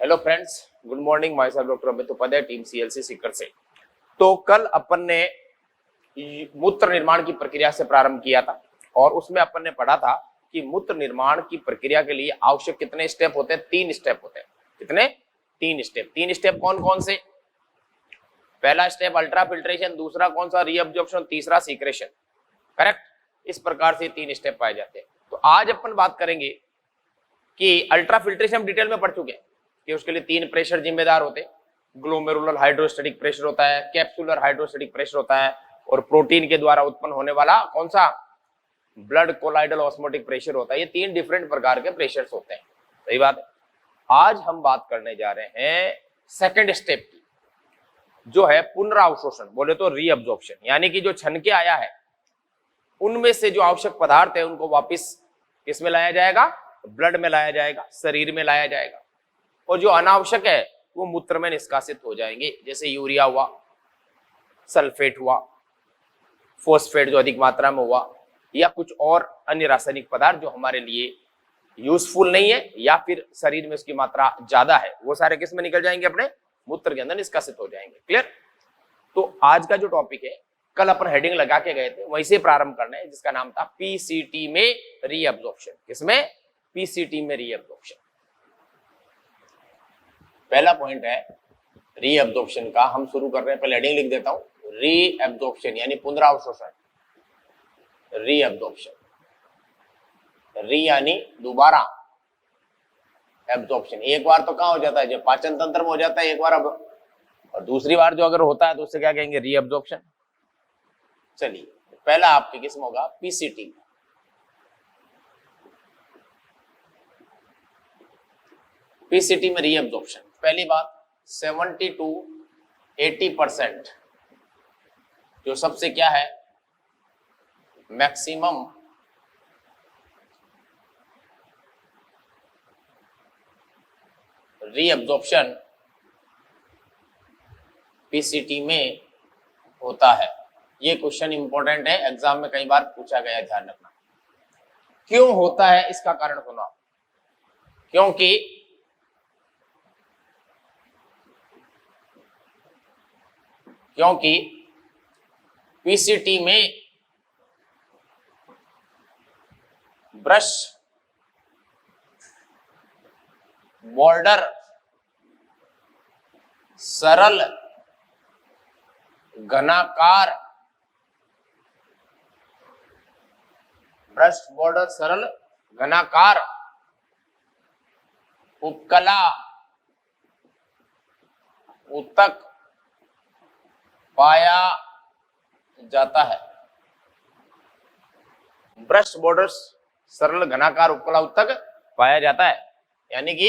Hello friends, good morning. Myself doctor Amit Upadhyay, team CLC Sikar से। तो कल अपन ने मूत्र निर्माण की प्रक्रिया से प्रारंभ किया था और उसमें अपन ने पढ़ा था कि मूत्र निर्माण की प्रक्रिया के लिए आवश्यक कितने स्टेप होते हैं? 3 स्टेप होते हैं। कितने? 3 स्टेप। 3 स्टेप कौन कौन से? पहला स्टेप अल्ट्रा फिल्ट्रेशन, दूसरा कौन सा? रीअब्जॉर्प्शन, तीसरा सीक्रेशन। करेक्ट। इस प्रकार से 3 स्टेप पाए जाते हैं। तो आज अपन बात करेंगे कि अल्ट्रा फिल्ट्रेशन हम डिटेल में पढ़ चुके हैं कि उसके लिए 3 प्रेशर जिम्मेदार होते हैं। ग्लोमेरुलर हाइड्रोस्टेटिक प्रेशर होता है, कैप्सुलर हाइड्रोस्टेटिक प्रेशर होता है और प्रोटीन के द्वारा उत्पन्न होने वाला कौन सा? ब्लड कोलाइडल ऑस्मोटिक प्रेशर होता है। ये 3 डिफरेंट प्रकार के प्रेशर्स होते हैं। सही बात है। आज हम बात करने जा रहे हैं सेकेंड स्टेप की, जो है पुनरावशोषण, बोले तो रीअब्जॉर्प्शन। यानी कि जो छन के आया है उनमें से जो आवश्यक पदार्थ है उनको वापस किस में लाया जाएगा? ब्लड में लाया जाएगा, शरीर में लाया जाएगा। और जो अनावश्यक है वो मूत्र में निष्कासित हो जाएंगे, जैसे यूरिया हुआ, सल्फेट हुआ, फॉस्फेट जो अधिक मात्रा में हुआ, या कुछ और अन्य रासायनिक पदार्थ जो हमारे लिए यूजफुल नहीं है या फिर शरीर में उसकी मात्रा ज्यादा है, वो सारे किस में निकल जाएंगे? अपने मूत्र के अंदर निष्कासित हो जाएंगे। क्लियर? तो आज का जो टॉपिक है, कल अपन हेडिंग लगा के गए थे, वहीं से प्रारंभ करना है, जिसका नाम था पीसीटी में रीअब्जॉर्प्शन। किसमें? पीसीटी में रीअब्जॉर्प्शन। पहला पॉइंट है रीअब्जॉर्प्शन का। हम शुरू कर रहे हैं, पहले हेडिंग लिख देता हूं। रीअब्जॉर्प्शन यानी पुनरावशोषण। रीअब्जॉर्प्शन, री यानी दोबारा, एब्जॉर्प्शन एक बार तो कहां हो जाता है? जब पाचन तंत्र में हो जाता है एक बार, अब और दूसरी बार जो अगर होता है तो उससे क्या कहेंगे? रीअब्जॉर्प्शन। चलिए, पहला आपकी किस्म होगा पीसीटी। पीसीटी में रीअब्जॉर्प्शन, पहली बात 70 to 80% जो सबसे क्या है मैक्सिमम रीअब्जॉर्प्शन पीसीटी में होता है। ये क्वेश्चन इंपॉर्टेंट है, एग्जाम में कई बार पूछा गया, ध्यान रखना। क्यों होता है इसका कारण सुनो। क्योंकि पीसीटी में ब्रश बॉर्डर सरल घनाकार, ब्रश बॉर्डर सरल घनाकार उपकला ऊतक पाया जाता है। ब्रश बॉर्डर सरल घनाकार उपकला ऊतक पाया जाता है। यानी कि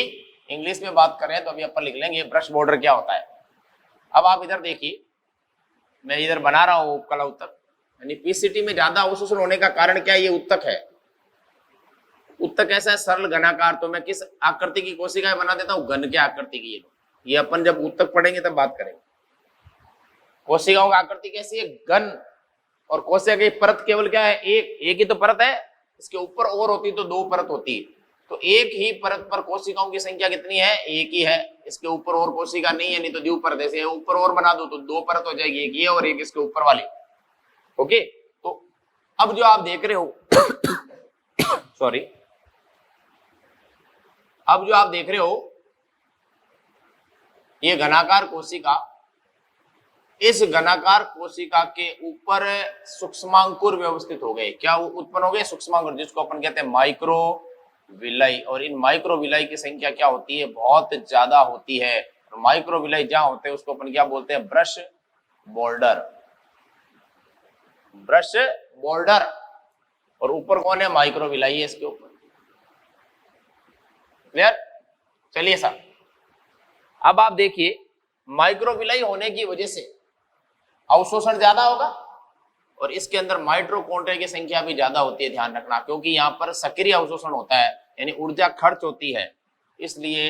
इंग्लिश में बात करें तो अभी अपन लिख लेंगे ब्रश बॉर्डर क्या होता है। अब आप इधर देखिए, मैं इधर बना रहा हूं उपकला ऊतक, यानी पीसीटी में ज्यादा अवशोषण होने का कारण क्या? ये ऊतक है। ऊतक कैसा है? सरल घनाकार। तो मैं किस आकृति की कोशिकाएं बना देता हूं? घन के आकृति की। ये अपन जब ऊतक पढ़ेंगे तब बात करेंगे। कोशिकाओं की आकृति कैसी है? घन। और कोशिका की परत केवल क्या है? एक ही तो परत है। इसके ऊपर और होती तो 2 परत होती, तो एक ही परत पर कोशिकाओं की संख्या कितनी है? एक ही है। इसके ऊपर और कोशिका नहीं है, नहीं तो द्विपरत परत। जैसे ऊपर और बना दो तो 2 परत हो जाएगी, एक ये और एक इसके ऊपर वाली। ओके, तो अब जो आप देख रहे हो सॉरी, अब जो आप देख रहे हो ये घनाकार कोशिका, इस घनाकार कोशिका के ऊपर सूक्ष्मांकुर व्यवस्थित हो गए। क्या उत्पन्न हो गए? सूक्ष्मांकुर, जिसको अपन कहते हैं माइक्रोविलाई। और इन माइक्रोविलाई की संख्या क्या होती है? बहुत ज्यादा होती है। माइक्रोविलाई जहां होते हैं उसको अपन क्या बोलते हैं? Brush border. Brush border. और ऊपर कौन है? माइक्रोविलाई है इसके ऊपर। क्लियर? चलिए सर, अब आप देखिए, माइक्रोविलाई होने की वजह से अवशोषण ज्यादा होगा और इसके अंदर माइटोकॉन्ड्रिया की संख्या भी ज्यादा होती है। ध्यान रखना, क्योंकि यहाँ पर सक्रिय अवशोषण होता है, यानी ऊर्जा खर्च होती है। इसलिए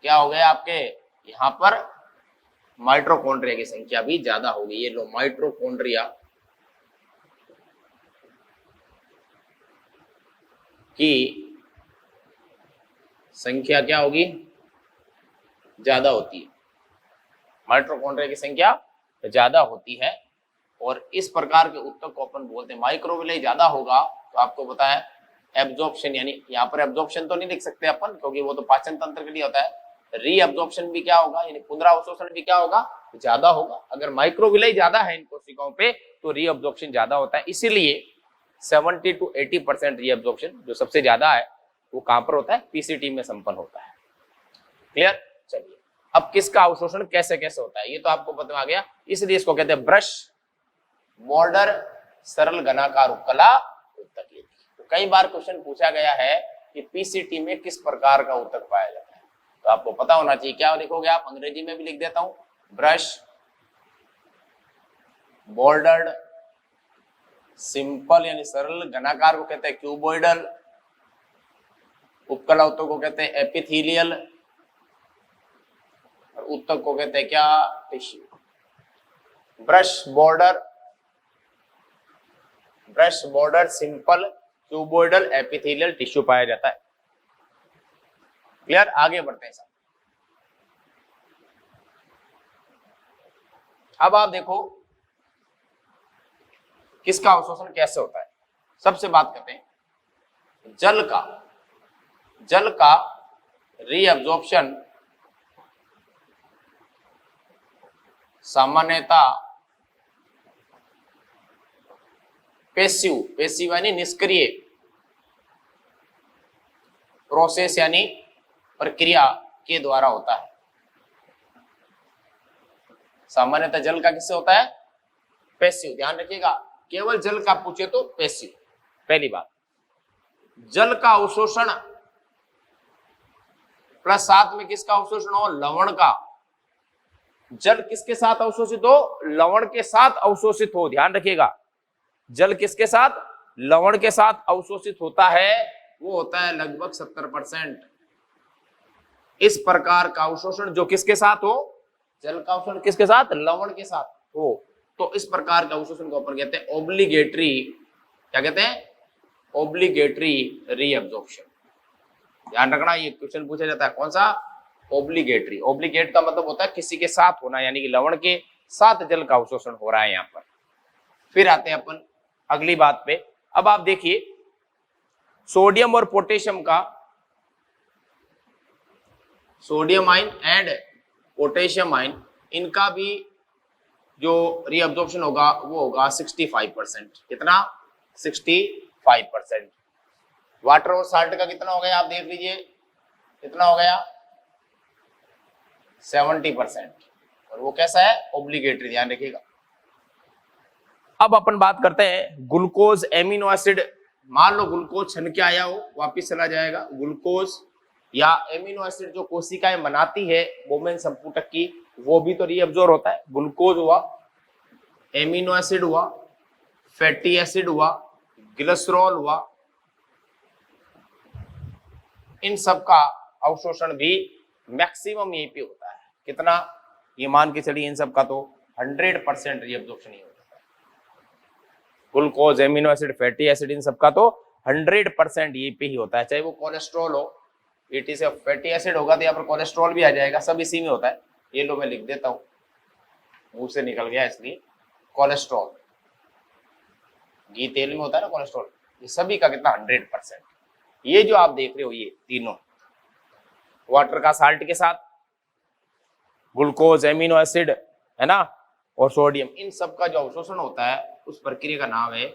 क्या हो गया आपके यहाँ पर? माइटोकॉन्ड्रिया की संख्या भी ज्यादा होगी। ये लो, माइटोकॉन्ड्रिया की संख्या क्या होगी? ज्यादा होती है, माइटोकॉन्ड्रिया की संख्या ज्यादा होती है। और इस प्रकार के ऊतक को अपन बोलते हैं, माइक्रोविलाई ज्यादा होगा तो आपको पता है एब्जॉर्प्शन, यानी यहाँ पर एब्जॉर्प्शन तो नहीं लिख सकते अपन क्योंकि वो तो पाचन तंत्र के लिए होता है, रीअब्जॉर्प्शन भी क्या होगा, यानी पुनरावशोषण भी क्या होगा, ज्यादा होगा। अगर माइक्रोविलाई ज्यादा है इन कोशिकाओं पे तो रीअब्जॉर्प्शन ज्यादा होता है, इसीलिए 70 to 80% रीअब्जॉर्प्शन जो सबसे ज्यादा है वो कहां पर होता है, पीसीटी में संपन्न होता है। क्लियर। चलिए अब किसका अवशोषण कैसे कैसे होता है ये तो आपको पता आ गया, इसलिए इसको कहते हैं ब्रश बॉर्डर सरल घनाकार उपकला ऊतक। तो कई बार क्वेश्चन पूछा गया है कि पीसीटी में किस प्रकार का ऊतक पाया जाता है, तो आपको पता होना चाहिए। क्या लिखोगे आप, अंग्रेजी में भी लिख देता हूं, ब्रश बॉर्डर्ड सिंपल यानी सरल घनाकार को कहते हैं क्यूबॉइडल, उपकला ऊतक को कहते हैं एपिथेलियल, और ऊतक को कहते हैं क्या, tissue. Brush border simple cuboidal epithelial tissue पाया जाता है। क्लियर। आगे बढ़ते हैं। अब आप देखो किसका अवशोषण कैसे होता है। सबसे बात करते हैं जल का रीअब्जॉर्प्शन सामान्यतः पैसिव यानी निष्क्रिय प्रोसेस यानी प्रक्रिया के द्वारा होता है। सामान्यतः जल का किससे होता है, पैसिव। ध्यान रखिएगा, केवल जल का पूछे तो पैसिव। पहली बात, जल का अवशोषण प्लस साथ में किसका अवशोषण हो, लवण का। जल किसके साथ अवशोषित हो, लवण के साथ अवशोषित हो। ध्यान रखिएगा, जल किसके साथ, लवण के साथ अवशोषित होता है, वो होता है लगभग 70%। इस प्रकार का अवशोषण जो किसके साथ हो, जल का अवशोषण किसके साथ, लवण के साथ हो, तो इस प्रकार का अवशोषण को अपन कहते हैं ओब्लिगेटरी, क्या कहते हैं, ओब्लिगेटरी रीअब्जॉर्प्शन। ध्यान रखना, ये क्वेश्चन पूछा जाता है कौन सा, ओब्लिगेटरी। ओब्लिगेट का मतलब होता है किसी के साथ होना, यानी कि लवण के साथ जल का अवशोषण हो रहा है यहाँ पर। फिर आते हैं अपन अगली बात पे। अब आप देखिए सोडियम और पोटेशियम का, sodium ion and potassium ion, इनका भी जो रीअब्जॉर्प्शन होगा वो होगा 65%। कितना, 65%। वाटर और साल्ट का कितना हो गया, आप देख लीजिए कितना हो गया, 70%। और वो कैसा है, ओब्लिगेटरी। ध्यान रखिएगा। अब अपन बात करते हैं ग्लूकोज एमिनो एसिड। मान लो ग्लूकोज छन के आया हो, वापिस चला जाएगा। ग्लूकोज या एमिनो एसिड जो कोशिकाएं बनाती है वोमेन संपुटक की, वो भी तो रीअब्जॉर्ब होता है। ग्लूकोज हुआ, एमिनो एसिड हुआ, फैटी एसिड हुआ, ग्लिसरॉल हुआ, इन सब का अवशोषण भी मैक्सिमम यहीं पे होता है। कितना, ये मान के चलिए इन सब का तो 100% रीअब्जॉर्प्शन ही होता है। Glucose, amino acid, fatty acid, इन सब का तो 100% यहीं पे ही होता है। चाहे वो कोलेस्ट्रॉल हो, एटी से फैटी एसिड होगा तो यहाँ पर कोलेस्ट्रॉल भी आ जाएगा, सब इसी में होता है। ये लो मैं लिख देता हूँ, मुंह से निकल गया इसलिए। कोलेस्ट्रॉल, घी तेल में होता है ना कोलेस्ट्रॉल, ये सभी का कितना, 100%। ये जो आप देख रहे हो ये तीनों, वाटर का साल्ट के साथ, ग्लूकोज, एमिनो एसिड, है ना, और सोडियम, इन सब का जो अवशोषण होता है उस प्रक्रिया का नाम है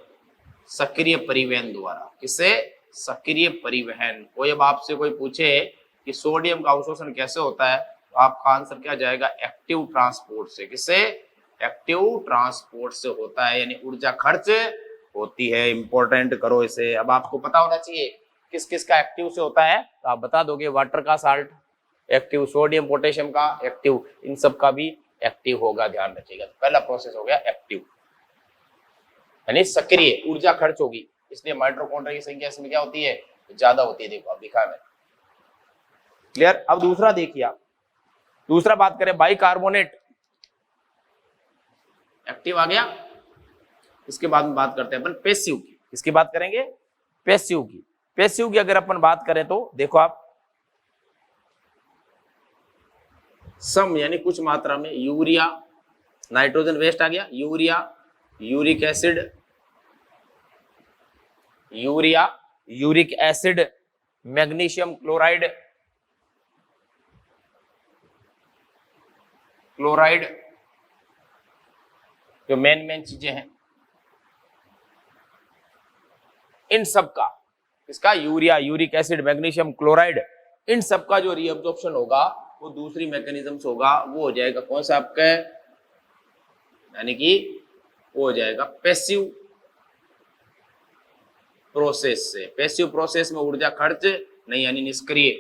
सक्रिय परिवहन द्वारा। किससे, सक्रिय परिवहन। कोई अब आपसे कोई पूछे कि सोडियम का अवशोषण कैसे होता है, तो आपका आंसर क्या जाएगा, एक्टिव ट्रांसपोर्ट से। किससे, एक्टिव ट्रांसपोर्ट से होता है, यानी ऊर्जा खर्च होती है। इंपॉर्टेंट करो इसे। अब आपको पता होना चाहिए किस किस का एक्टिव से होता है, तो आप बता दोगे, वाटर का साल्ट एक्टिव, सोडियम पोटेशियम का एक्टिव, इन सब का भी एक्टिव होगा। ध्यान रखिएगा। तो पहला प्रोसेस हो गया एक्टिव, यानी सक्रिय, ऊर्जा खर्च होगी, इसलिए माइटोकॉन्ड्रिया की संख्या इसमें क्या होती है, ज्यादा होती है। देखो अब लिखा है। क्लियर। अब दूसरा देखिए, दूसरा बात करें बाइकार्बोनेट, एक्टिव आ गया। इसके बाद में बात करते हैं अपन पैसिव की। इसकी बात करेंगे पैसिव की। पैसिव की अगर अपन बात करें तो देखो आप, सम यानी कुछ मात्रा में यूरिया, नाइट्रोजन वेस्ट आ गया, urea, uric acid, urea, uric acid, magnesium chloride, chloride, जो मेन चीजें हैं, इन सब का, इसका urea, uric acid, magnesium chloride, इन सब का जो रीअब्जॉर्प्शन होगा वो दूसरी मैकेनिज्म से होगा, वो हो जाएगा कौन सा आपका, यानी कि वो हो जाएगा पैसिव प्रोसेस से। पैसिव प्रोसेस में ऊर्जा खर्च नहीं, यानी निष्क्रिय।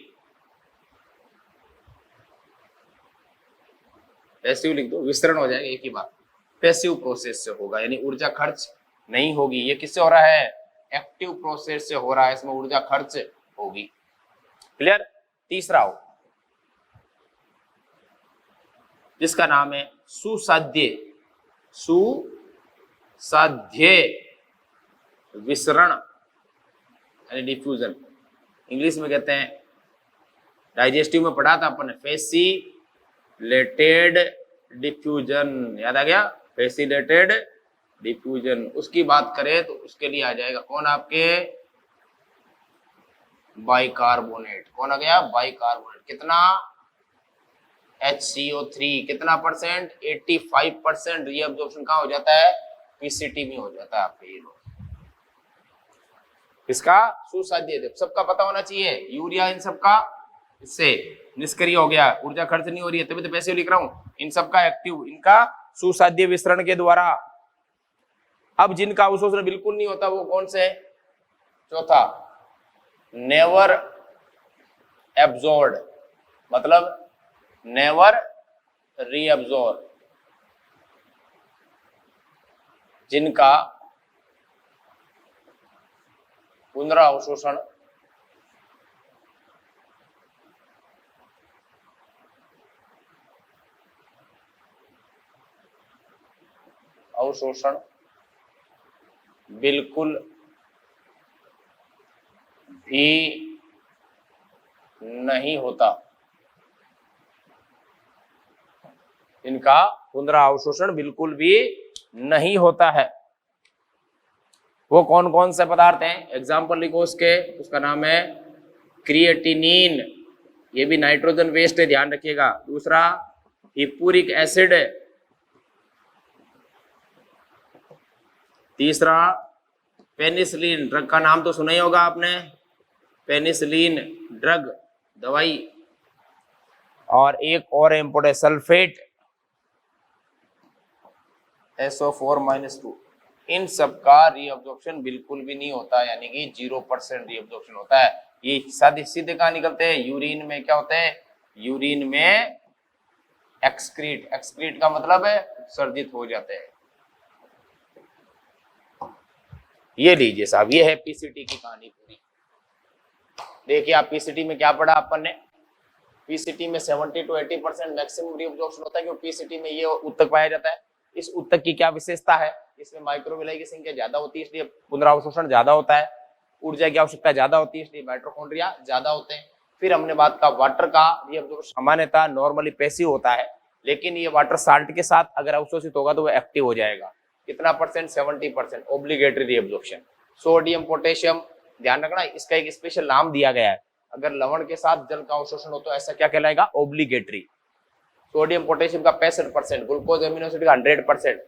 पैसिव लिख दो, विस्तरण हो जाएगा एक ही बात। पैसिव प्रोसेस से होगा यानी ऊर्जा खर्च नहीं होगी। ये किससे हो रहा है, एक्टिव प्रोसेस से हो रहा है, इसमें ऊर्जा खर्च होगी। क्लियर। तीसरा हो जिसका नाम है सुसाध्य, सुसाध्य विसरण यानी डिफ्यूजन। इंग्लिश में कहते हैं, डाइजेस्टिव में पढ़ा था अपन ने, फैसिलेटेड डिफ्यूजन, याद आ गया, फैसिलेटेड डिफ्यूजन। उसकी बात करें तो उसके लिए आ जाएगा कौन, आपके बाइकार्बोनेट। कौन आ गया, बाइकार्बोनेट। कितना, HCO3 कितना परसेंट, 85% रीअब्जॉर्प्शन कहाँ हो जाता है, पीसीटी में हो जाता है आपके। ये इसका सुसाध्य सबका पता होना चाहिए, यूरिया इन सबका इससे निष्क्रिय हो गया, ऊर्जा खर्च नहीं हो रही है, तभी तो पैसे लिख रहा हूं। इन सबका एक्टिव, इनका सुसाध्य विसरण के द्वारा। अब जिनका अवशोषण बिल्कुल नहीं होता वो कौन से, चौथा, नेवर एब्जॉर्ड, मतलब नेवर रीअब्जॉर्ब, जिनका पुनरावशोषण अवशोषण बिल्कुल भी नहीं होता, इनका पुनरावशोषण बिल्कुल भी नहीं होता है। वो कौन कौन से पदार्थ हैं, एग्जाम्पल लिखो उसके। उसका नाम है क्रिएटिनिन, ये भी नाइट्रोजन वेस्ट है, ध्यान रखिएगा। दूसरा हिप्पूरिक एसिड, तीसरा पेनिसिलिन, ड्रग का नाम तो सुना ही होगा आपने, पेनिसिलिन ड्रग, दवाई। और एक और इंपोर्टेंट, सल्फेट SO4-2। इन सब का रीअब्जॉर्प्शन बिल्कुल भी नहीं होता, यानी कि 0% रीअब्जॉर्प्शन होता है। ये सीधे सीधे कहाँ निकलते हैं, यूरिन में क्या होते हैं, यूरिन में एक्सक्रीट, एक्सक्रीट का मतलब है उत्सर्जित हो जाते हैं। ये लीजिए साहब, ये है पीसीटी की कहानी पूरी। देखिए आप पीसीटी में क्या पढ़ा अपन ने, पीसीटी में 70 to 80% मैक्सिमम रीअब्जॉर्प्शन होता है, क्योंकि पीसीटी में ये उत्तक पाया जाता है। इस उत्तक की क्या विशेषता है, इसमें माइक्रोविलाई की संख्या ज्यादा होती है, इसलिए पुनरावशोषण ज्यादा होता है, ऊर्जा की आवश्यकता ज्यादा होती है, इसलिए माइटोकॉन्ड्रिया ज्यादा होते हैं। फिर हमने बात का वाटर का रीअब्जॉर्प्शन सामान्यतः नॉर्मली पैसिव होता है, लेकिन ये वाटर साल्ट के साथ अगर अवशोषित होगा तो वो एक्टिव हो जाएगा। कितना percent, 70% obligatory reabsorption. Sodium potassium ध्यान रखना, इसका एक स्पेशल नाम दिया गया है, अगर लवण के साथ जल का अवशोषण हो तो ऐसा क्या कहलाएगा, ओब्लिगेटरी। सोडियम पोटेशियम का 65%, ग्लूकोज एमिनो एसिड का 100%।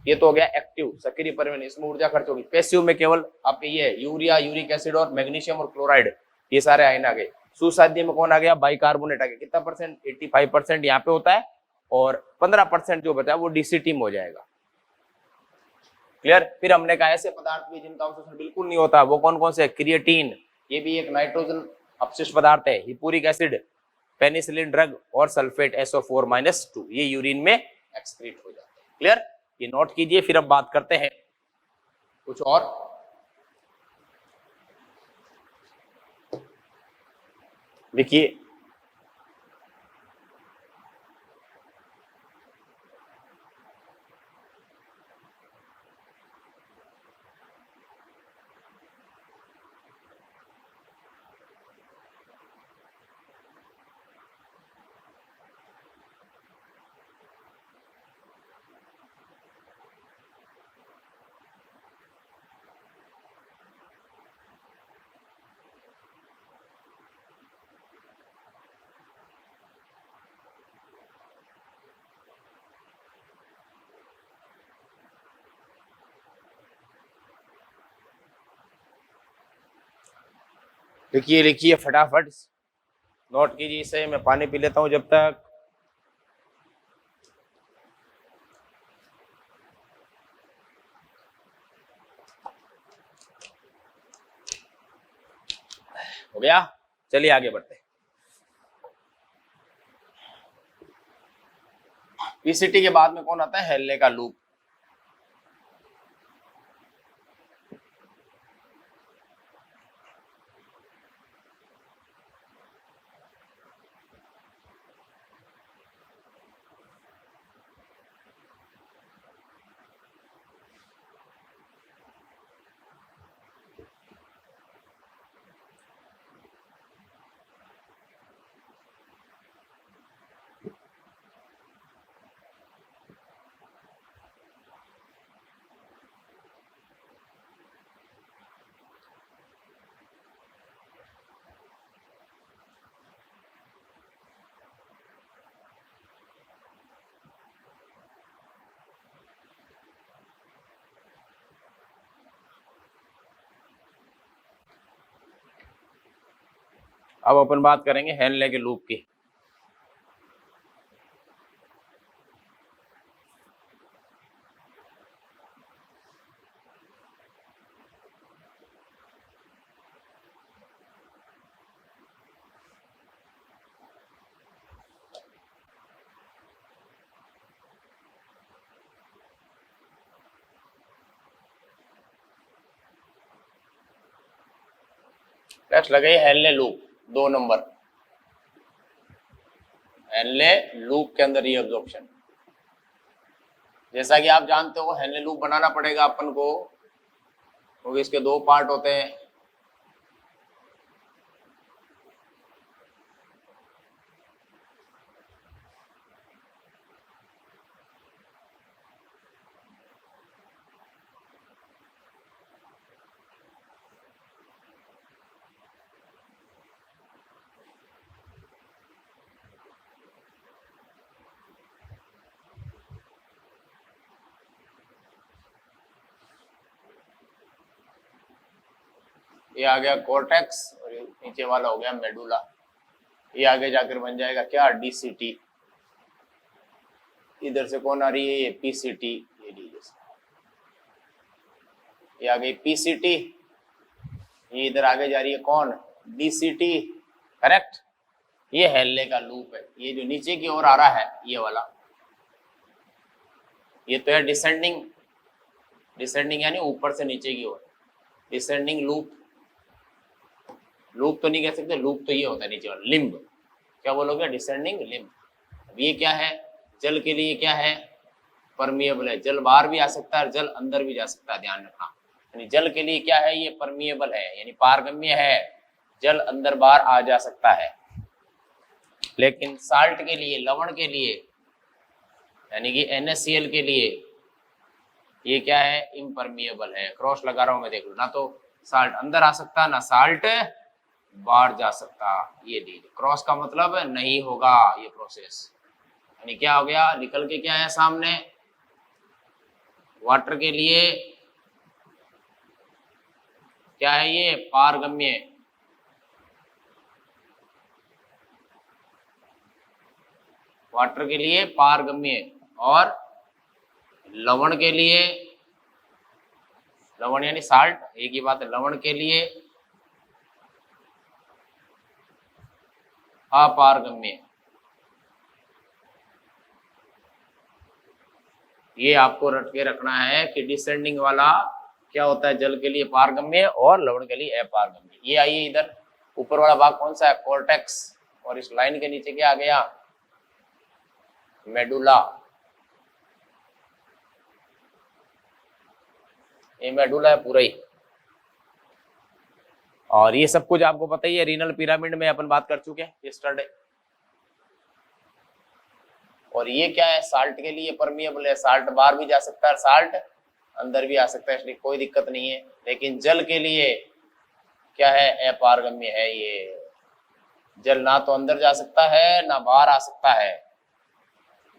ये तो हो गया एक्टिव, सक्रिय परिवहन, इसमें ऊर्जा खर्च होगी। पैसिव में केवल आपके ये यूरिया, यूरिक एसिड और मैग्नीशियम और क्लोराइड, ये सारे आयन आ गए। सुसाध्य में कौन आ गया, बाइकार्बोनेट आ गया। कितना परसेंट, 85% यहाँ पे होता है, और 15% जो बचा वो डीसीटी में हो जाएगा। क्लियर। फिर हमने कहा ऐसे पदार्थ भी जिनका अवशोषण बिल्कुल नहीं होता, वो कौन कौन से, क्रिएटिन, ये भी एक नाइट्रोजन अपशिष्ट पदार्थ है, हिप्पूरिक एसिड, पेनिसिलिन ड्रग, और सल्फेट SO4-2, ये यूरिन में एक्सक्रीट हो जाते हैं। क्लियर, ये नोट कीजिए। फिर अब बात करते हैं कुछ और। देखिए लिखिए लिखिए फटाफट, नोट कीजिए इसे। मैं पानी पी लेता हूं जब तक। हो गया, चलिए आगे बढ़ते हैं। पीसीटी के बाद में कौन आता है? हेनले का लूप। अब अपन बात करेंगे हेनले के लूप की। टेस्ट लगे Henle loop 2 number. Henle loop के अंदर रीअब्जॉर्प्शन, जैसा कि आप जानते हो हेनले लूप बनाना पड़ेगा अपन को, क्योंकि इसके 2 पार्ट होते हैं। ये आ गया कॉर्टेक्स और ये नीचे वाला हो गया मेडुला। ये आगे जाकर बन जाएगा क्या? डीसीटी। इधर से कौन आ रही है? ये पीसीटी। ये लीजिए, ये आ गई पीसीटी। ये इधर आगे जा रही है कौन? डीसीटी। करेक्ट। ये हेनले का लूप है। ये जो नीचे की ओर आ रहा है ये वाला, ये तो है डिसेंडिंग। डिसेंडिंग यानी ऊपर से नीचे की ओर, डिसेंडिंग लूप। लूप तो नहीं कह सकते, लूप तो ये होता है नीचे वाला, लिम्ब। क्या बोलोगे? Descending limb. अब ये क्या है? जल के लिए क्या है? परमिएबल है। जल बाहर भी आ सकता है और जल अंदर भी जा सकता है, ध्यान रखना। यानी जल के लिए क्या है? ये परमिएबल है, यानी पारगम्य है। जल अंदर बाहर आ जा सकता है। लेकिन साल्ट के लिए, लवण के लिए, यानी कि NaCl के लिए ये क्या है? इम्परमिएबल है। क्रॉस लगा रहा हूं मैं, देख लो ना। तो साल्ट अंदर आ सकता, ना साल्ट बाहर जा सकता। ये लीजिए, क्रॉस का मतलब नहीं होगा ये प्रोसेस। यानी क्या हो गया? निकल के क्या है सामने? वाटर के लिए क्या है? ये पारगम्य। वाटर के लिए पारगम्य, और लवण के लिए, लवण यानी साल्ट, एक ही बात है। लवण के लिए अपारगम्य। ये आपको रट के रखना है कि डिसेंडिंग वाला क्या होता है? जल के लिए पारगम्य और लवण के लिए अपारगम्य। ये आइए इधर, ऊपर वाला भाग कौन सा है? कॉर्टेक्स। और इस लाइन के नीचे क्या आ गया? मेडुला। ये मेडुला है पूरा ही। और ये सब कुछ आपको पता ही है, रीनल पिरामिड में अपन बात कर चुके हैं यस्टरडे। और ये क्या है? साल्ट के लिए परमिएबल है। साल्ट बाहर भी जा सकता है, साल्ट अंदर भी आ सकता है, इसलिए कोई दिक्कत नहीं है। लेकिन जल के लिए क्या है? अपारगम्य है। ये जल ना तो अंदर जा सकता है ना बाहर आ सकता है,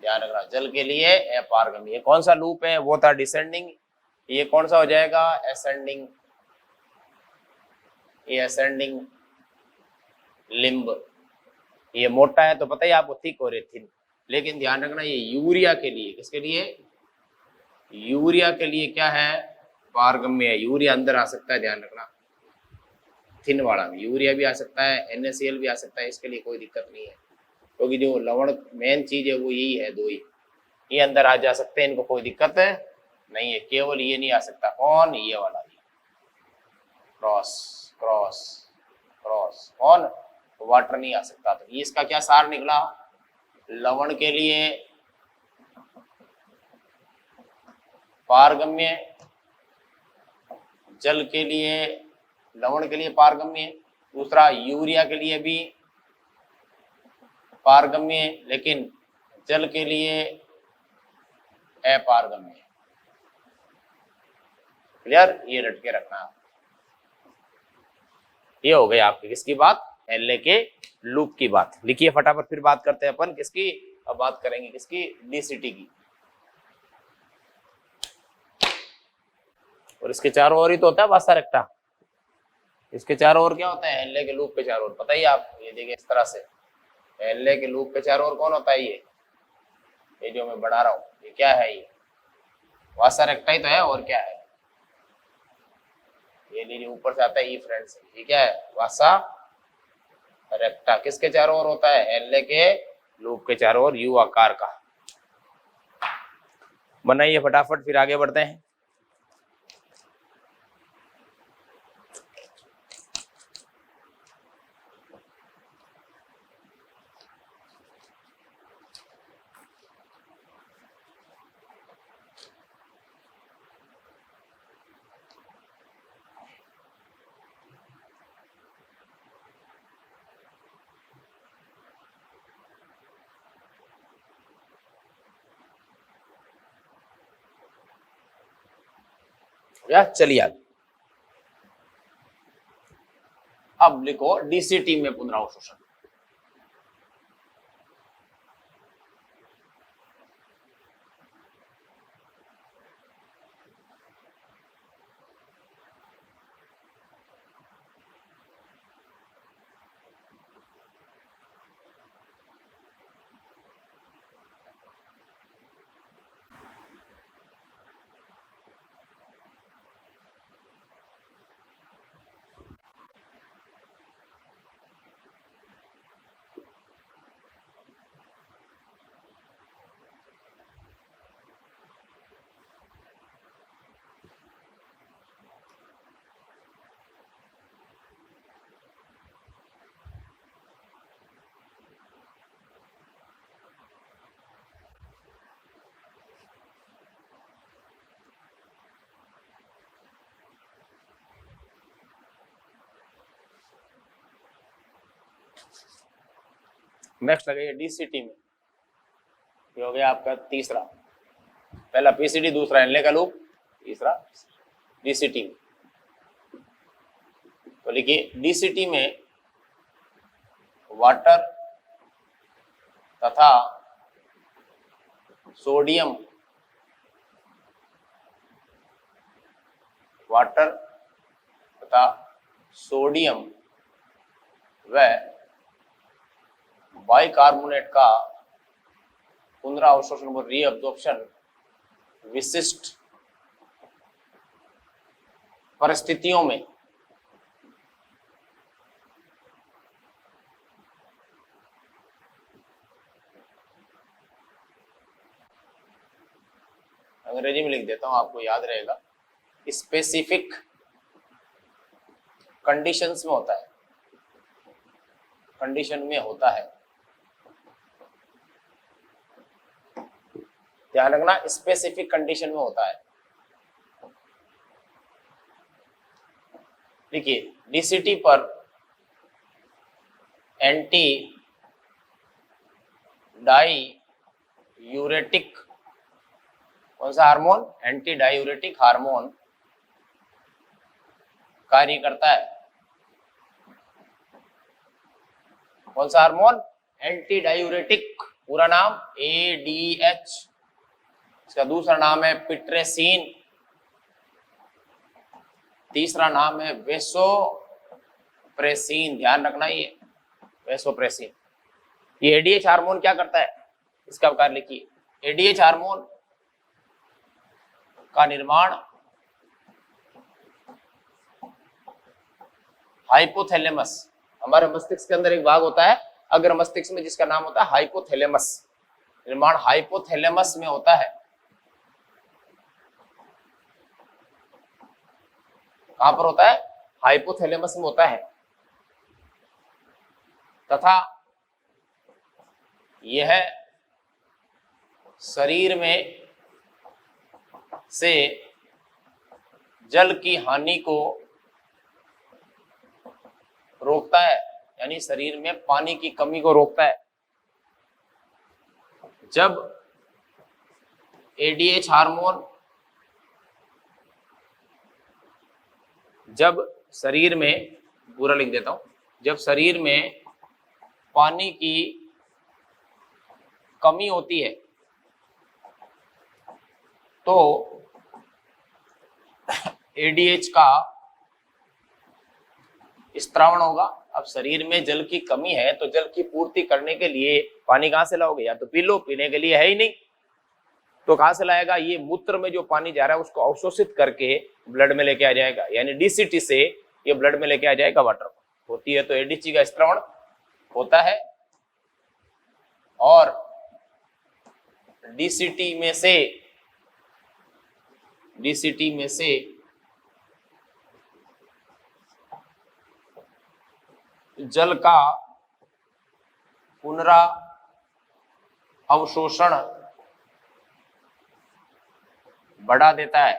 ध्यान रखना। जल के लिए अपारगम्य। ये कौन सा लूप है? वो था डिसेंडिंग। ये कौन सा हो जाएगा? असेंडिंग। ये असेंडिंग। लिम्ब। ये मोटा है तो पता ही आपको, थिक और थिन। लेकिन ध्यान रखना ये यूरिया के लिए, किसके लिए? यूरिया के लिए क्या है? पारगम्य है। यूरिया अंदर आ सकता है, ध्यान रखना। थिन वाला भी यूरिया भी आ सकता है, NaCl भी आ सकता है, इसके लिए कोई दिक्कत नहीं है, क्योंकि जो लवण मेन चीज है वो यही है, दो ही। ये अंदर आ जा सकते हैं, इनको कोई दिक्कत है नहीं है। केवल ये नहीं आ सकता, कौन? ये वाला, क्रॉस क्रॉस क्रॉस, कौन? वाटर नहीं आ सकता। तो ये इसका क्या सार निकला? लवण के लिए पारगम्य, जल के लिए, लवण के लिए पारगम्य, दूसरा यूरिया के लिए भी पारगम्य, लेकिन जल के लिए अपारगम्य। क्लियर? ये रट के रखना। ये हो गई आपकी किसकी बात? एलए के लूप की बात। लिखिए फटाफट, फिर बात करते हैं अपन किसकी? अब बात करेंगे किसकी? डीसीटी की। और इसके चारों ओर ही तो होता है वासा रेक्टा। इसके चारों ओर क्या होता है? एलए के लूप के चारों ओर, पता ही आप, ये देखिए इस तरह से एलए के लूप के चारों ओर कौन होता है? ये जो मैं बना रहा हूँ, ये क्या है? ये वासा रेक्टा ही तो है, और क्या है? ये लीजिए ऊपर से आता है ई फ्रेंड्स, ये क्या है? वासा रेक्टा। किसके चारों ओर होता है? एलए के लूप के चारों ओर, यू आकार का। बनाइए फटाफट, फिर आगे बढ़ते हैं। या चलिए आगे। अब लिखो डीसीटी में पुनरावशोषण। नेक्स्ट लगाइए डीसीटी में। ये हो गया आपका तीसरा, पहला पीसीटी, दूसरा एनले का लूप, तीसरा डीसीटी में। तो लिखिए डीसीटी में वाटर तथा सोडियम, वाटर तथा सोडियम व बाइकार्बोनेट का पुनरावशोषण व रीअब्जॉर्प्शन विशिष्ट परिस्थितियों में अंग्रेजी में लिख देता हूं, आपको याद रहेगा। स्पेसिफिक कंडीशंस में होता है, कंडीशन में होता है, ध्यान रखना, स्पेसिफिक कंडीशन में होता है। देखिए डीसीटी पर एंटी डाई यूरेटिक, कौन सा हार्मोन? एंटी डायूरेटिक हार्मोन कार्य करता है। कौन सा हार्मोन? एंटी डायूरेटिक, पूरा नाम ADH, इसका दूसरा नाम है पिट्रेसिन, तीसरा नाम है वेसोप्रेसिन। ध्यान रखना, ये वैसोप्रेसिन। ये एडीएच हार्मोन क्या करता है, इसका कार्य लिखिए। एडीएच हार्मोन का निर्माण हाइपोथैलेमस, हमारे मस्तिष्क के अंदर एक भाग होता है अग्र मस्तिष्क में जिसका नाम होता है हाइपोथैलेमस, निर्माण हाइपोथैलेमस में होता है। कहां पर होता है, हाइपोथैलेमस में होता है। तथा यह शरीर में से जल की हानि को रोकता है, यानी शरीर में पानी की कमी को रोकता है। जब एडीएच हार्मोन जब शरीर में, पूरा लिख देता हूं, जब शरीर में पानी की कमी होती है तो एडीएच का स्त्रावण होगा। अब शरीर में जल की कमी है तो जल की पूर्ति करने के लिए पानी कहां से लाओगे, या तो पी लो, पीने के लिए है ही नहीं तो कहां से लाएगा, ये मूत्र में जो पानी जा रहा है उसको अवशोषित करके ब्लड में लेके आ जाएगा, यानी डीसीटी से ये ब्लड में लेके आ जाएगा, वाटर होती है तो एडीएच का स्त्रावण होता है। और डीसीटी में से जल का पुनरा अवशोषण बढ़ा देता है,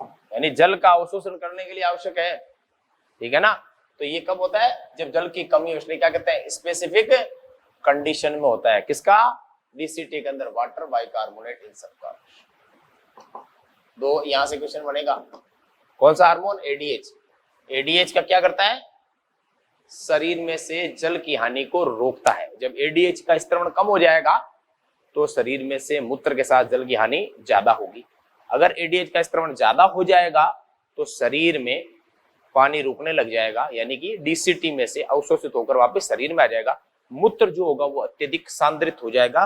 यानी जल का अवशोषण करने के लिए आवश्यक है, ठीक है ना। तो ये कब होता है, जब जल की कमी हो, इसलिए क्या कहते हैं, स्पेसिफिक कंडीशन में होता है। किसका, डीसीटी के अंदर, वाटर बाइकार्बोनेट इन सबका। दो यहां से क्वेश्चन बनेगा, कौन सा हार्मोन, एडीएच। एडीएच का क्या करता है, शरीर में से जल की हानि को रोकता है। जब एडीएच का स्त्रावण कम हो जाएगा तो शरीर में से मूत्र के साथ जल की हानि ज्यादा होगी। अगर एडीएच का स्त्रावण ज्यादा हो जाएगा तो शरीर में पानी रुकने लग जाएगा, यानी कि डीसीटी में से अवशोषित होकर वापस शरीर में आ जाएगा। मूत्र जो होगा वो अत्यधिक सांद्रित हो जाएगा,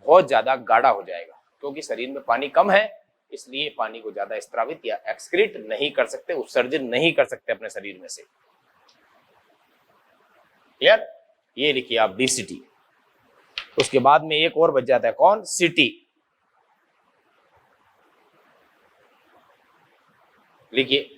बहुत ज्यादा गाढ़ा हो जाएगा, क्योंकि शरीर में पानी कम है इसलिए पानी को ज्यादा स्त्रावित या एक्सक्रीट नहीं कर सकते, उत्सर्जन नहीं कर सकते अपने शरीर में से। क्लियर, ये लिखिए आप डीसीटी। उसके बाद में एक और बच जाता है, कौन, सीटी। लिखिए,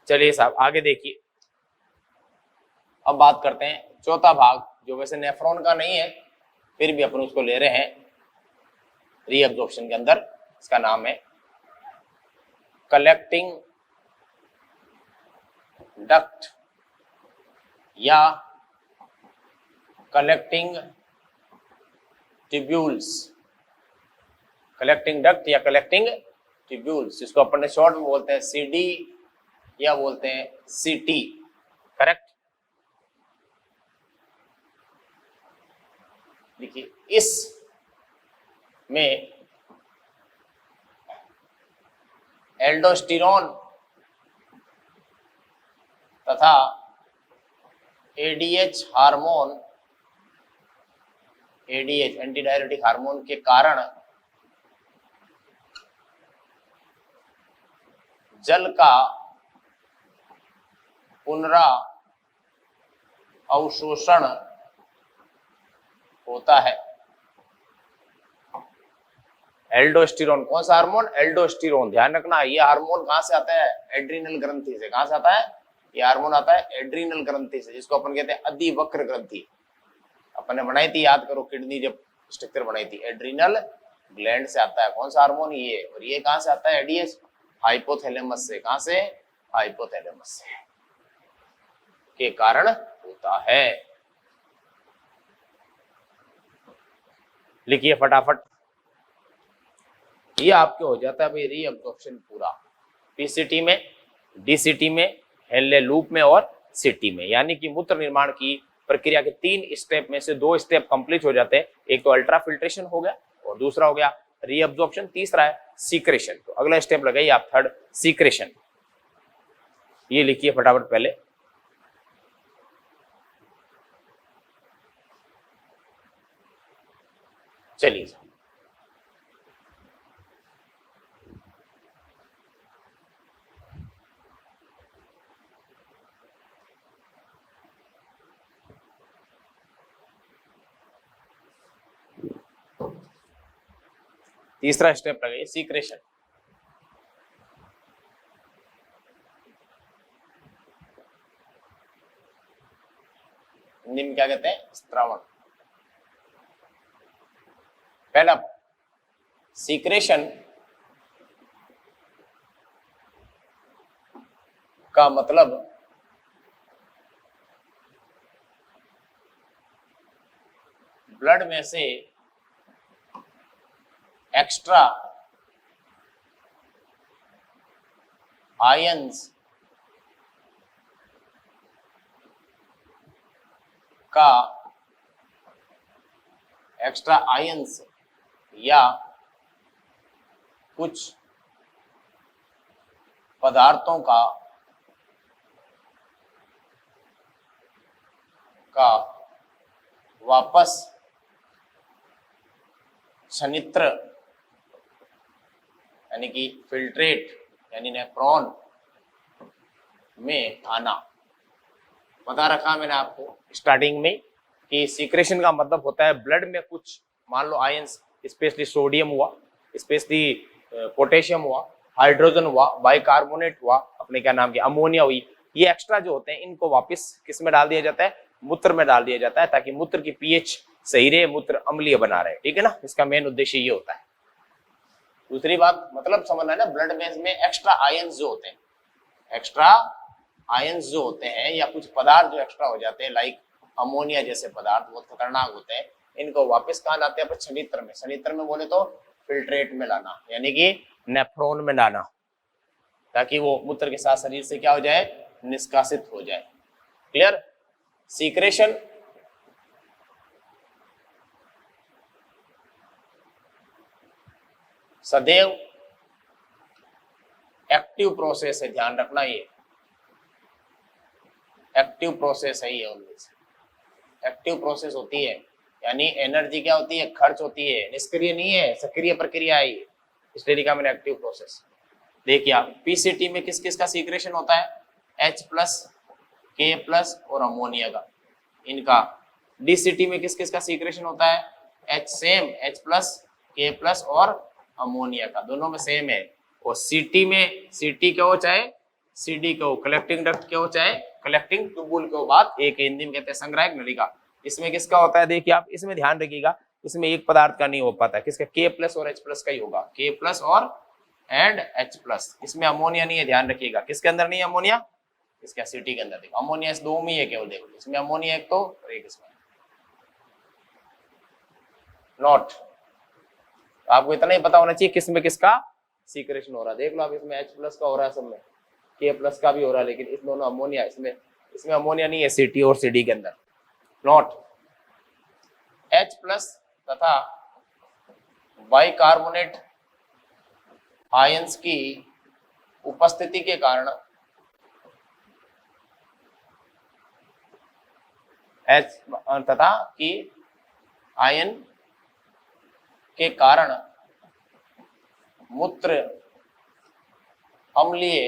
चलिए साहब आगे देखिए। अब बात करते हैं चौथा भाग, जो वैसे नेफ्रॉन का नहीं है फिर भी अपन उसको ले रहे हैं रीअब्जॉर्प्शन के अंदर। इसका नाम है कलेक्टिंग डक्ट या कलेक्टिंग ट्यूब्यूल्स। कलेक्टिंग डक्ट या कलेक्टिंग ट्यूब्यूल्स, इसको अपन ने शॉर्ट में बोलते हैं सीडी या बोलते हैं सीटी, करेक्ट। देखिए, इस में एल्डोस्टेरोन तथा ADH hormone, ADH anti diuretic hormone के कारण जल का पुनरा अवशोषण होता है। एल्डोस्टेरोन कौन सा हार्मोन, एल्डोस्टेरोन, ध्यान रखना ये हार्मोन कहां से आता है, एड्रिनल ग्रंथि से। कहां से आता है, ये हार्मोन आता है एड्रीनल ग्रंथि से, जिसको अपन कहते हैं अधिवक्र ग्रंथि। अपन ने बनाई थी, याद करो, किडनी जब स्ट्रक्चर बनाई थी, एड्रीनल ग्लैंड से आता है कौन सा हार्मोन, ये। और ये कहां से आता है, एडीएच, हाइपोथैलेमस से। कहां से, हाइपोथैलेमस से के कारण होता है। लिखिए फटाफट, ये आपके हो जाता है भाई रीअब्जॉर्प्शन पूरा, पीसीटी में, डीसीटी में, हेनले लूप में और सीटी में। यानी कि मूत्र निर्माण की प्रक्रिया के 3 स्टेप में से 2 स्टेप कंप्लीट हो जाते हैं। एक तो अल्ट्रा फिल्ट्रेशन हो गया और दूसरा हो गया रीअब्जॉर्प्शन, तीसरा है सीक्रेशन। तो अगला स्टेप लगाइए आप, थर्ड सीक्रेशन। ये लिखिए फटाफट पहले। चलिए, तीसरा स्टेप लगाइए सीक्रेशन। हिंदी में क्या कहते हैं, स्त्रावण। पहला सीक्रेशन का मतलब ब्लड में से एक्स्ट्रा आयंस का, एक्स्ट्रा आयंस या कुछ पदार्थों का वापस सनित्र यानी कि फिल्ट्रेट यानी नेफ्रॉन में आना। बता रखा मैंने आपको स्टार्टिंग में कि सीक्रेशन का मतलब होता है ब्लड में कुछ, मान लो आयंस, स्पेशली सोडियम हुआ, स्पेशली पोटेशियम हुआ, हाइड्रोजन हुआ, बाइकार्बोनेट हुआ, अपने क्या नाम की अमोनिया हुई, ये एक्स्ट्रा जो होते हैं इनको वापस किस में डाल दिया जाता है, मूत्र में डाल दिया जाता है, ताकि मूत्र की पीएच सही रहे, मूत्र अम्लीय बना रहे। ठीक है ना, इसका मेन उद्देश्य ये होता है। दूसरी बात मतलब समझना है ना, ब्लड में एक्स्ट्रा आयंस जो होते हैं, एक्स्ट्रा आयंस जो होते हैं या कुछ पदार्थ जो एक्स्ट्रा हो जाते हैं, लाइक अमोनिया जैसे पदार्थ बहुत खतरनाक होते हैं, इनको वापस कहाँ लाते हैं, सनित्र में। सनित्र में बोले तो फिल्ट्रेट में लाना, यानी कि नेफ्रॉन में लाना, ताकि वो मूत्र के साथ शरीर से क्या हो जाए, निष्कासित हो जाए। क्लियर। सीक्रेशन सदैव एक्टिव प्रोसेस है, ध्यान रखना, ये एक्टिव प्रोसेस है, ये ऑलवेज एक्टिव प्रोसेस होती है। यानी एनर्जी क्या होती है, खर्च होती है, निष्क्रिय नहीं है, सक्रिय प्रक्रिया है ये, इसलिए लिखा मैंने एक्टिव प्रोसेस। देखिए आप, पीसीटी में किस किस का सीक्रेशन होता है, H+, K+ और अमोनिया का, इनका। डीसीटी में किस किस का सीक्रेशन होता है, H+, K+ और अमोनिया का, दोनों में सेम है। और सीटी में, सीटी का हो चाहे सीडी का हो, कलेक्टिंग डक्ट के हो चाहे कलेक्टिंग ट्यूबुल के हो, बात एक हिंदी में कहते हैं संग्राहक नलिका। इसमें किसका होता है, देखिए आप, इसमें ध्यान रखिएगा, इसमें एक पदार्थ का नहीं हो पाता, किसका, K+ और H+ का ही होगा, K+ और H+। इसमें अमोनिया नहीं है, ध्यान रखिएगा, किसके अंदर नहीं है अमोनिया, इसका सीटी के अंदर। देखो अमोनिया इस दो में ही है केवल, देखो इसमें अमोनिया एक तो और एक इसमें नॉट। आपको इतना ही पता होना चाहिए किसमें किसका सीक्रेशन हो रहा है। देख लो आप, इसमें H+ का हो रहा है, सब में K+ का भी हो रहा है, लेकिन इस दोनों अमोनिया, इसमें अमोनिया नहीं है, सीटी और सीडी के अंदर नॉट। H+ तथा बाइकार्बोनेट आयंस की उपस्थिति के कारण तथा कि आयन के कारण मूत्र अम्लीय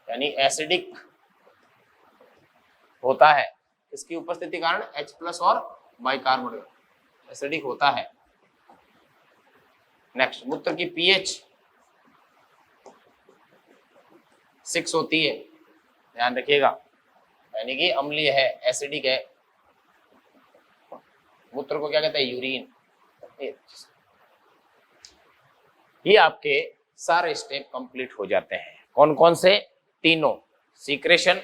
यानी एसिडिक होता है। इसकी उपस्थिति के कारण H+ और बाइकार्बोनेट एसिडिक होता है। नेक्स्ट, मूत्र की पीएच 6 होती है, ध्यान रखिएगा, यानी कि अम्लीय है, एसिडिक है। मूत्र को क्या कहते हैं? यूरिन। ये आपके सारे स्टेप कंप्लीट हो जाते हैं। कौन कौन से? तीनों, सीक्रेशन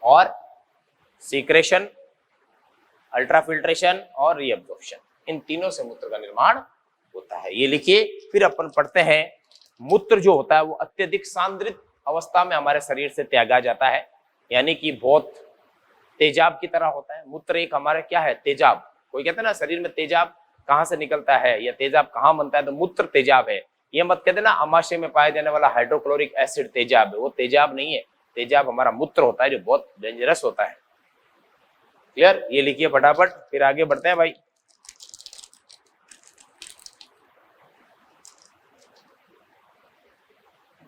और सीक्रेशन, अल्ट्राफिल्ट्रेशन और रीअब्जॉर्प्शन, इन तीनों से मूत्र का निर्माण होता है। ये लिखिए। फिर अपन पढ़ते हैं, मूत्र जो होता है वो अत्यधिक सांद्रित अवस्था में हमारे शरीर से त्यागा जाता है, यानी कि बहुत तेजाब की तरह होता है। मूत्र एक हमारे क्या है? तेजाब। कोई कहते हैं ना शरीर में तेजाब कहाँ से निकलता है या तेजाब कहाँ बनता है, तो मूत्र तेजाब है। ये मत कहते ना अमाशय में पाए जाने वाला हाइड्रोक्लोरिक एसिड तेजाब है, वो तेजाब नहीं है। तेजाब हमारा मूत्र होता है जो बहुत डेंजरस होता है। क्लियर? ये लिखिए फटाफट, फिर आगे बढ़ते हैं भाई।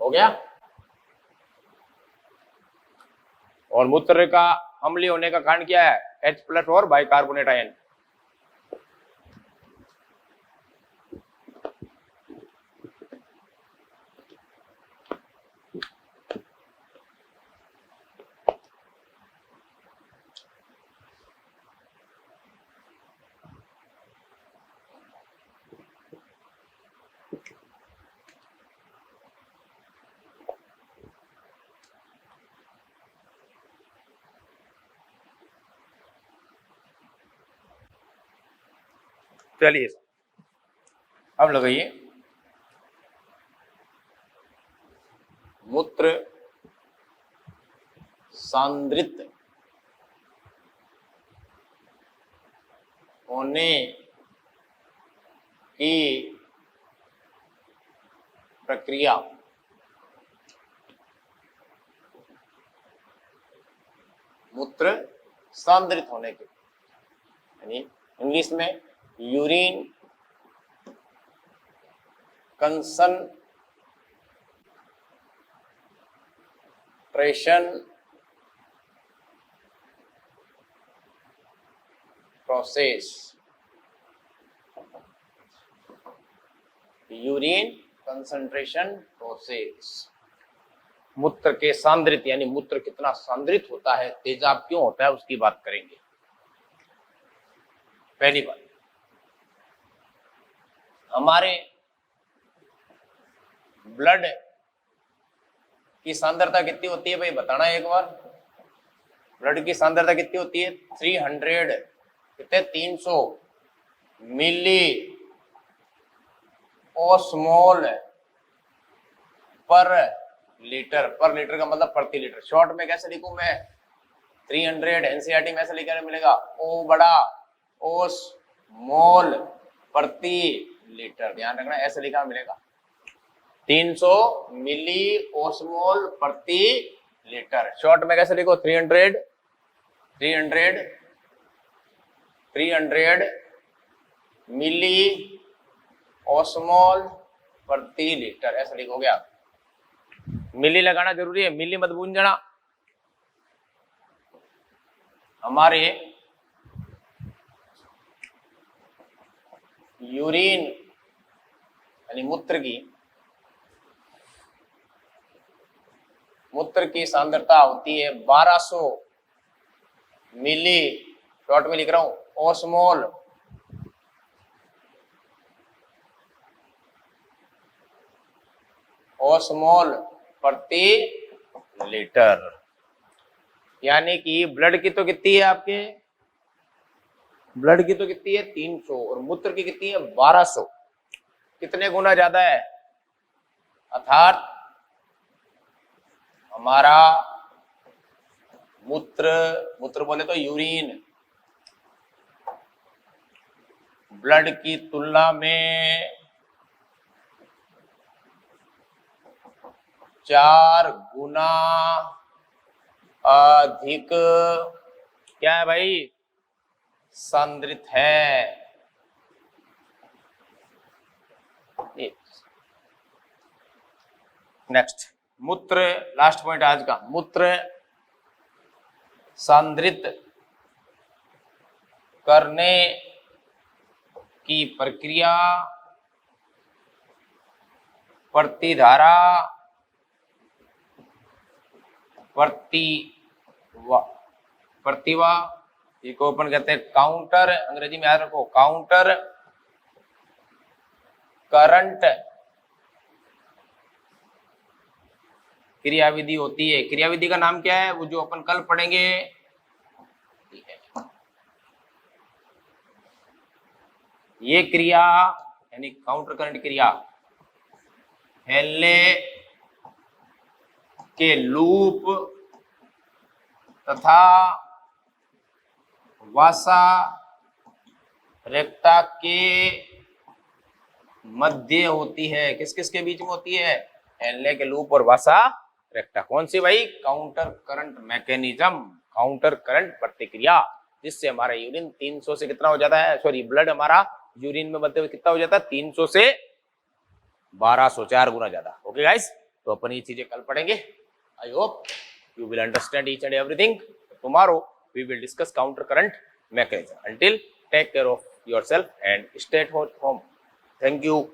हो गया? और मूत्र का अम्लीय होने का कारण क्या है? H+ और बाइकार्बोनेट आयन। चलिए अब लगाइए, मूत्र सांद्रित होने की प्रक्रिया मूत्र सांद्रित होने की, यानी इंग्लिश में urine concentration process, urine concentration process. मूत्र के सांद्रित, यानी मूत्र कितना सांद्रित होता है, तेजाब क्यों होता है, उसकी बात करेंगे। पहली बात, हमारे ब्लड की सांद्रता कितनी होती है भाई, बताना एक बार। ब्लड की सांद्रता कितनी होती है? 300, कितने? 300 मिली ओस्मोल पर लीटर। पर लीटर का मतलब प्रति लीटर। शॉर्ट में कैसे लिखूं मैं? 300 एनसीईआरटी में ऐसे लिखने मिलेगा, ओ बड़ा ओस मोल प्रति लीटर। ध्यान रखना, ऐसे लिखा मिलेगा 300 मिली ओस्मोल प्रति लीटर। शॉर्ट में कैसे लिखो? 300 मिली ओस्मोल प्रति लीटर, ऐसा लिखो। गया? मिली लगाना जरूरी है, मिली मत भूल हमारे यूरिन यानी मूत्र की सांद्रता होती है 1200 मिली, शॉर्ट में लिख रहा हूं, ओस्मोल प्रति लीटर। यानी कि ब्लड की तो कितनी है आपके? ब्लड की तो कितनी है? 300, और मूत्र की कितनी है? 1200। कितने गुना ज्यादा है? अर्थात हमारा मूत्र बोले तो यूरिन, ब्लड की तुलना में 4 गुना अधिक क्या है भाई? सांद्रित है। नेक्स्ट, मूत्र, लास्ट पॉइंट आज का, मूत्र सांद्रित करने की प्रक्रिया प्रतिधारा प्रतिवाह को अपन कहते हैं काउंटर, अंग्रेजी में याद रखो काउंटर करंट क्रियाविधि होती है। क्रियाविधि का नाम क्या है, वो जो अपन कल पढ़ेंगे, ये क्रिया यानी काउंटर करंट क्रिया हेनले के लूप तथा वासा रेक्टा के मध्य होती है। किस किस के बीच में होती है, हेनले के लूप और वासा रेक्टा। कौन सी भाई, counter current mechanism, counter current प्रतिक्रिया, जिससे हमारा यूरिन 300 से कितना हो जाता है, सॉरी ब्लड हमारा यूरिन में बदलते हुए कितना हो जाता है, 300 से 1200, 4 गुना ज्यादा। ओके गाइस, तो अपन ये चीजें कल पढ़ेंगे। I hope you will understand each and everything. Tomorrow we will discuss counter current mechanism. Until, take care of yourself and stay at home. Thank you.